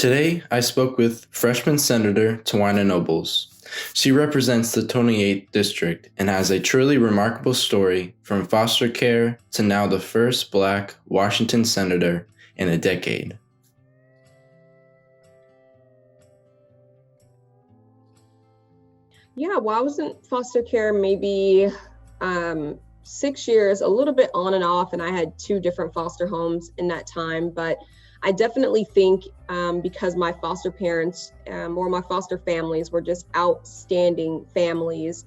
Today, I spoke with freshman Senator Tawana Nobles. She represents the 28th District and has a truly remarkable story from foster care to now the first Black Washington Senator in a decade. Yeah, well, I was in foster care maybe 6 years, a little bit on and off, and I had two different foster homes in that time. But I definitely think because my foster parents or my foster families were just outstanding families,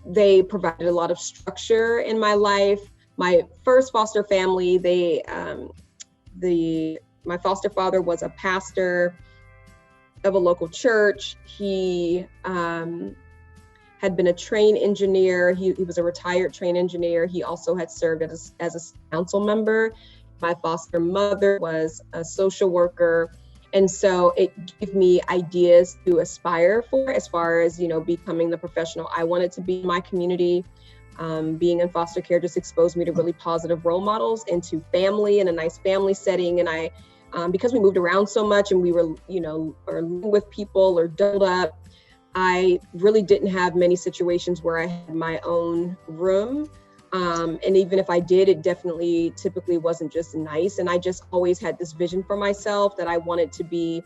they provided a lot of structure in my life. My first foster family, my foster father was a pastor of a local church. He had been a train engineer. He was a retired train engineer. He also had served as a council member. My foster mother was a social worker. And so it gave me ideas to aspire for as far as, becoming the professional I wanted to be in my community. Being in foster care just exposed me to really positive role models into family and a nice family setting. And because we moved around so much and we were, or living with people or doled up, I really didn't have many situations where I had my own room. And even if I did, it typically wasn't just nice. And I just always had this vision for myself that I wanted to be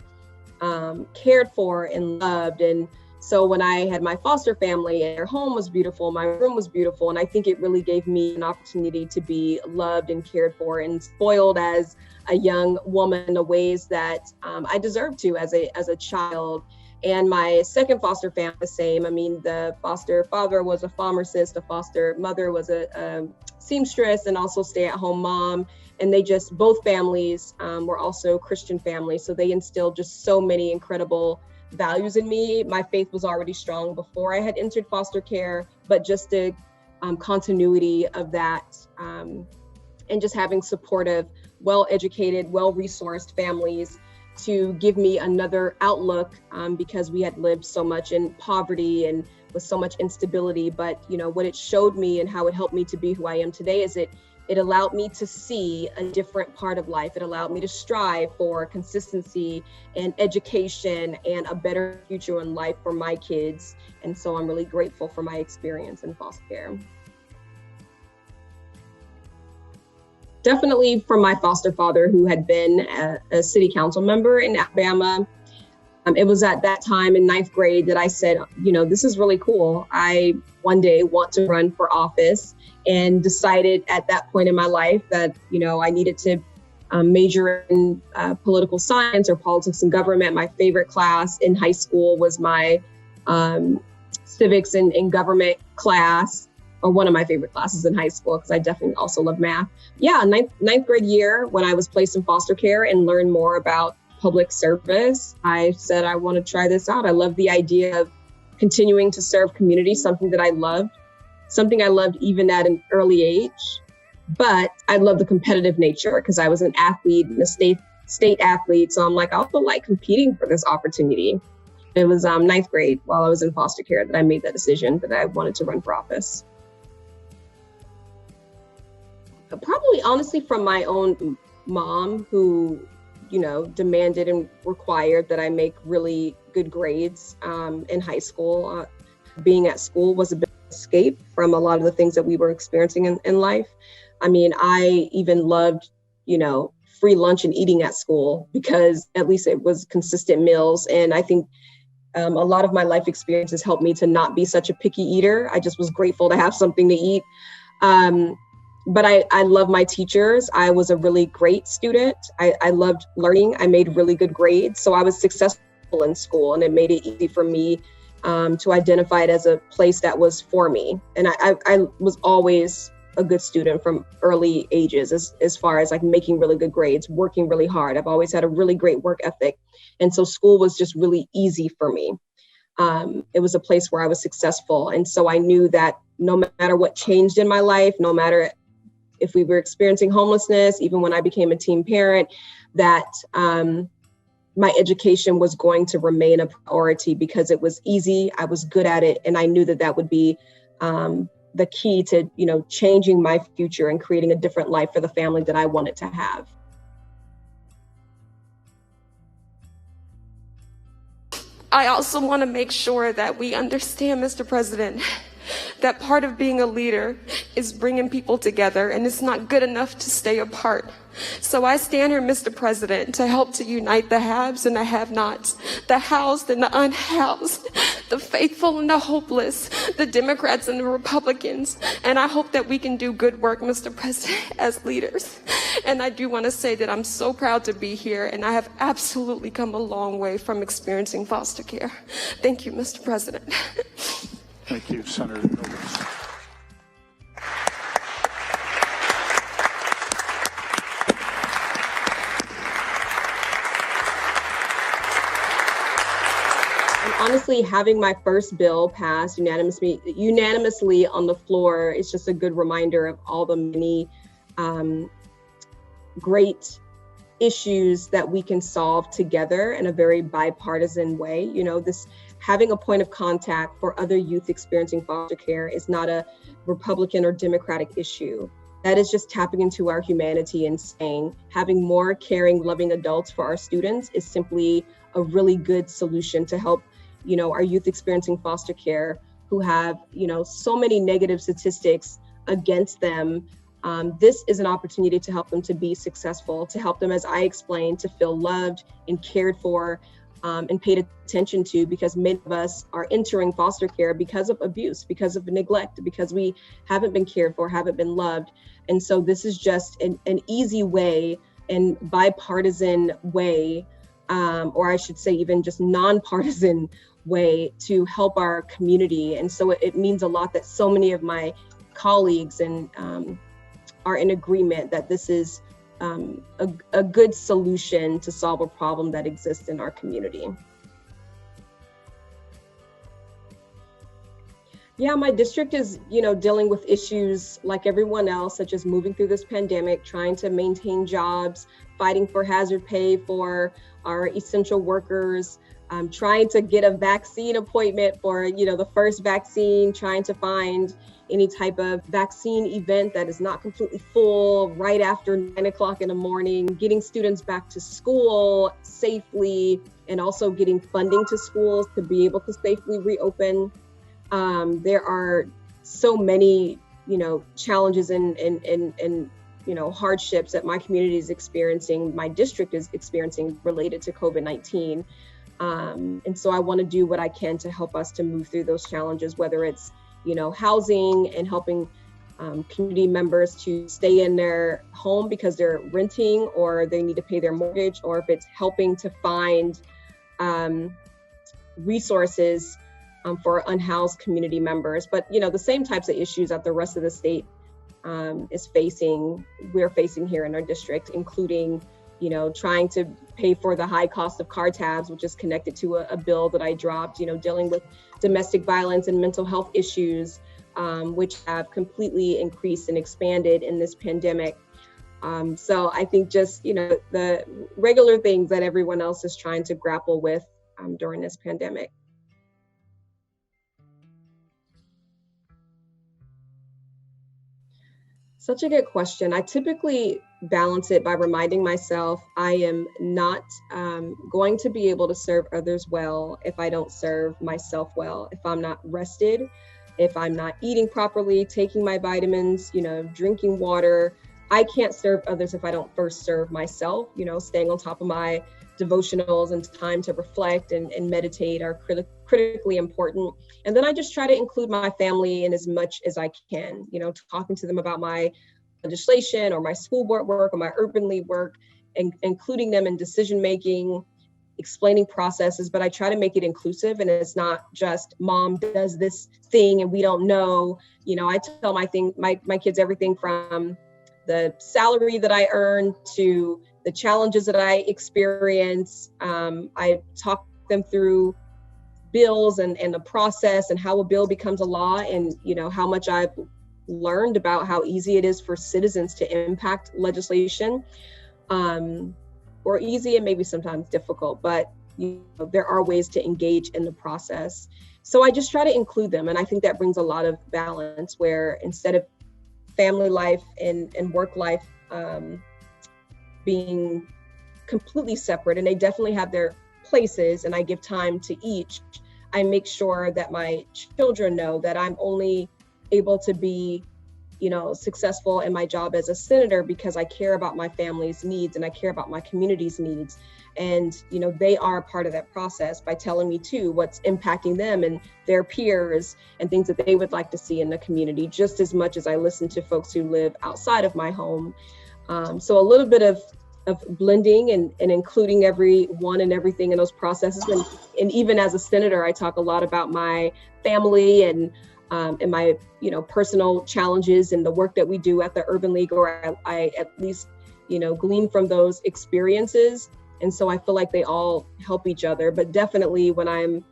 cared for and loved. And so when I had my foster family, their home was beautiful, my room was beautiful. And I think it really gave me an opportunity to be loved and cared for and spoiled as a young woman in the ways that I deserved to as a child. And my second foster family, the same. I mean, the foster father was a pharmacist, the foster mother was a seamstress and also stay-at-home mom. And both families were also Christian families. So they instilled just so many incredible values in me. My faith was already strong before I had entered foster care, but just the continuity of that and just having supportive, well-educated, well-resourced families to give me another outlook because we had lived so much in poverty and with so much instability. But what it showed me and how it helped me to be who I am today is it allowed me to see a different part of life. It allowed me to strive for consistency and education and a better future in life for my kids. And so I'm really grateful for my experience in foster care. Definitely from my foster father, who had been a city council member in Alabama. It was at that time in ninth grade that I said, this is really cool. I one day want to run for office, and decided at that point in my life that, I needed to major in political science or politics and government. My favorite class in high school was my civics and government class, or one of my favorite classes in high school, because I definitely also love math. Yeah, ninth grade year, when I was placed in foster care and learned more about public service, I said, I want to try this out. I love the idea of continuing to serve community, something I loved even at an early age. But I love the competitive nature because I was an athlete and a state athlete. So I'm like, I also like competing for this opportunity. It was ninth grade while I was in foster care that I made that decision that I wanted to run for office. Probably honestly from my own mom, who, demanded and required that I make really good grades in high school. Being at school was a bit of an escape from a lot of the things that we were experiencing in life. I mean, I even loved, free lunch and eating at school because at least it was consistent meals. And I think a lot of my life experiences helped me to not be such a picky eater. I just was grateful to have something to eat. But I love my teachers. I was a really great student. I loved learning. I made really good grades. So I was successful in school, and it made it easy for me to identify it as a place that was for me. And I was always a good student from early ages as far as like making really good grades, working really hard. I've always had a really great work ethic. And so school was just really easy for me. It was a place where I was successful. And so I knew that no matter what changed in my life, no matter if we were experiencing homelessness, even when I became a teen parent, that my education was going to remain a priority because it was easy, I was good at it, and I knew that would be the key to, changing my future and creating a different life for the family that I wanted to have. I also want to make sure that we understand, Mr. President, that part of being a leader is bringing people together, and it's not good enough to stay apart. So I stand here, Mr. President, to help to unite the haves and the have-nots, the housed and the unhoused, the faithful and the hopeless, the Democrats and the Republicans. And I hope that we can do good work, Mr. President, as leaders. And I do want to say that I'm so proud to be here, and I have absolutely come a long way from experiencing foster care. Thank you, Mr. President. Thank you, Senator Nobles. Honestly, having my first bill passed unanimously on the floor is just a good reminder of all the many great issues that we can solve together in a very bipartisan way. You know, this having a point of contact for other youth experiencing foster care is not a Republican or Democratic issue. That is just tapping into our humanity and saying having more caring, loving adults for our students is simply a really good solution to help, you know, our youth experiencing foster care who have, you know, so many negative statistics against them. This is an opportunity to help them to be successful, to help them, as I explained, to feel loved and cared for and paid attention to, because many of us are entering foster care because of abuse, because of neglect, because we haven't been cared for, haven't been loved. And so this is just an easy way and bipartisan way, or I should say even just nonpartisan way to help our community. And so it means a lot that so many of my colleagues and are in agreement that this is a good solution to solve a problem that exists in our community. Yeah, my district is, you know, dealing with issues like everyone else, such as moving through this pandemic, trying to maintain jobs, fighting for hazard pay for our essential workers, trying to get a vaccine appointment for, you know, the first vaccine, trying to find any type of vaccine event that is not completely full right after 9 o'clock in the morning, getting students back to school safely, and also getting funding to schools to be able to safely reopen. There are so many, you know, challenges and you know, hardships that my community is experiencing, my district is experiencing related to COVID-19. And so I want to do what I can to help us to move through those challenges, whether it's, you know, housing and helping community members to stay in their home because they're renting or they need to pay their mortgage, or if it's helping to find resources for unhoused community members. But, you know, the same types of issues that the rest of the state we're facing here in our district, including, you know, trying to pay for the high cost of car tabs, which is connected to a bill that I dropped, you know, dealing with domestic violence and mental health issues, which have completely increased and expanded in this pandemic. So I think just, you know, the regular things that everyone else is trying to grapple with during this pandemic. Such a good question. I typically balance it by reminding myself I am not going to be able to serve others well if I don't serve myself well, if I'm not rested, if I'm not eating properly, taking my vitamins, you know, drinking water. I can't serve others if I don't first serve myself. You know, staying on top of my devotionals and time to reflect and meditate are critically important. And then I just try to include my family in as much as I can, you know, talking to them about my legislation or my school board work or my urban league work, and including them in decision making, explaining processes. But I try to make it inclusive, and it's not just mom does this thing and we don't know. You know, I tell my kids everything from the salary that I earn to the challenges that I experience. I talk them through bills and the process and how a bill becomes a law, and, you know, how much I've learned about how easy it is for citizens to impact legislation, or easy and maybe sometimes difficult, but, you know, there are ways to engage in the process. So I just try to include them. And I think that brings a lot of balance, where instead of family life and work life being completely separate, and they definitely have their places and I give time to each, I make sure that my children know that I'm only able to be, successful in my job as a senator because I care about my family's needs and I care about my community's needs. And, they are a part of that process by telling me too what's impacting them and their peers and things that they would like to see in the community, just as much as I listen to folks who live outside of my home. So a little bit of blending and including everyone and everything in those processes. And even as a senator, I talk a lot about my family and my, personal challenges and the work that we do at the Urban League, or I at least, glean from those experiences. And so I feel like they all help each other. But definitely when I'm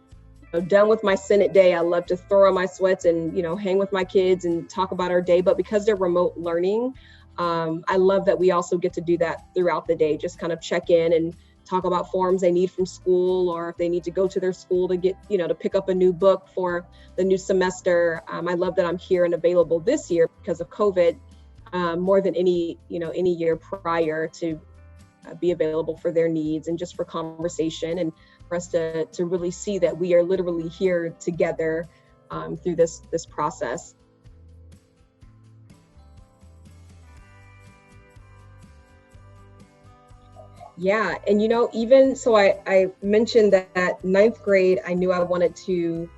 done with my Senate day, I love to throw on my sweats and, hang with my kids and talk about our day. But because they're remote learning, I love that we also get to do that throughout the day, just kind of check in and talk about forms they need from school, or if they need to go to their school to get, to pick up a new book for the new semester. I love that I'm here and available this year because of COVID, more than any year prior, to be available for their needs and just for conversation and for us to really see that we are literally here together through this process. Yeah, and even so, I mentioned that ninth grade, I knew I wanted to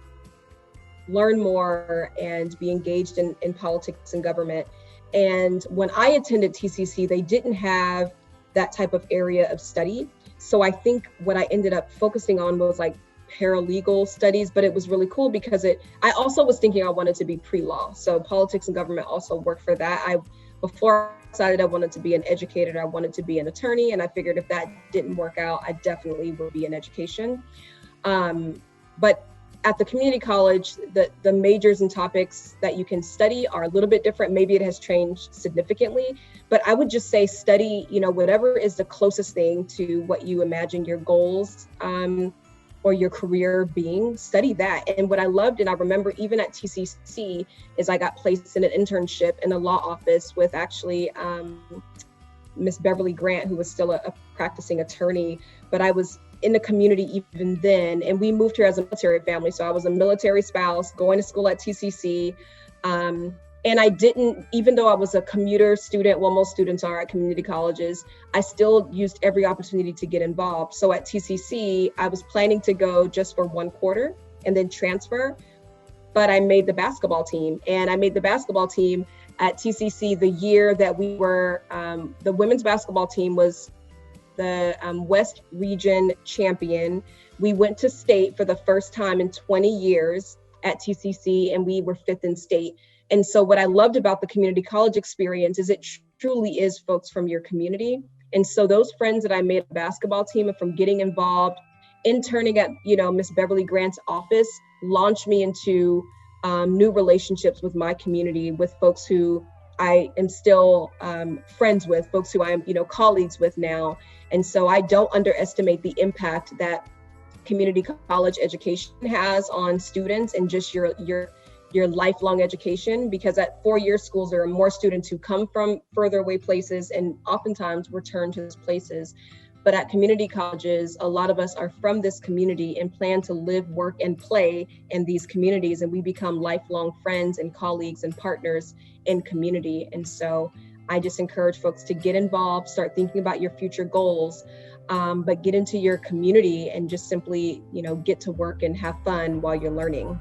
learn more and be engaged in politics and government. And when I attended TCC, they didn't have that type of area of study. So I think what I ended up focusing on was like paralegal studies, but it was really cool because I also was thinking I wanted to be pre-law. So politics and government also worked for that. Before I decided I wanted to be an educator, I wanted to be an attorney. And I figured if that didn't work out, I definitely would be in education. But at the community college, the majors and topics that you can study are a little bit different. Maybe it has changed significantly, but I would just say study, whatever is the closest thing to what you imagine your goals or your career being, study that. And what I loved, and I remember even at TCC, is I got placed in an internship in a law office with actually Miss Beverly Grant, who was still a practicing attorney, but I was in the community even then. And we moved here as a military family. So I was a military spouse going to school at TCC. And I didn't, even though I was a commuter student, well, most students are at community colleges, I still used every opportunity to get involved. So at TCC, I was planning to go just for 1 quarter and then transfer, but I made the basketball team. And I made the basketball team at TCC the year that we were, the women's basketball team was the West Region champion. We went to state for the first time in 20 years at TCC, and we were 5th in state. And so what I loved about the community college experience is it truly is folks from your community. And so those friends that I made a basketball team, and from getting involved, interning at, Miss Beverly Grant's office, launched me into new relationships with my community, with folks who I am still friends with, folks who I am, colleagues with now. And so I don't underestimate the impact that community college education has on students and just your lifelong education, because at 4-year schools, there are more students who come from further away places and oftentimes return to those places. But at community colleges, a lot of us are from this community and plan to live, work, and play in these communities. And we become lifelong friends and colleagues and partners in community. And so I just encourage folks to get involved, start thinking about your future goals, but get into your community and just simply, get to work and have fun while you're learning.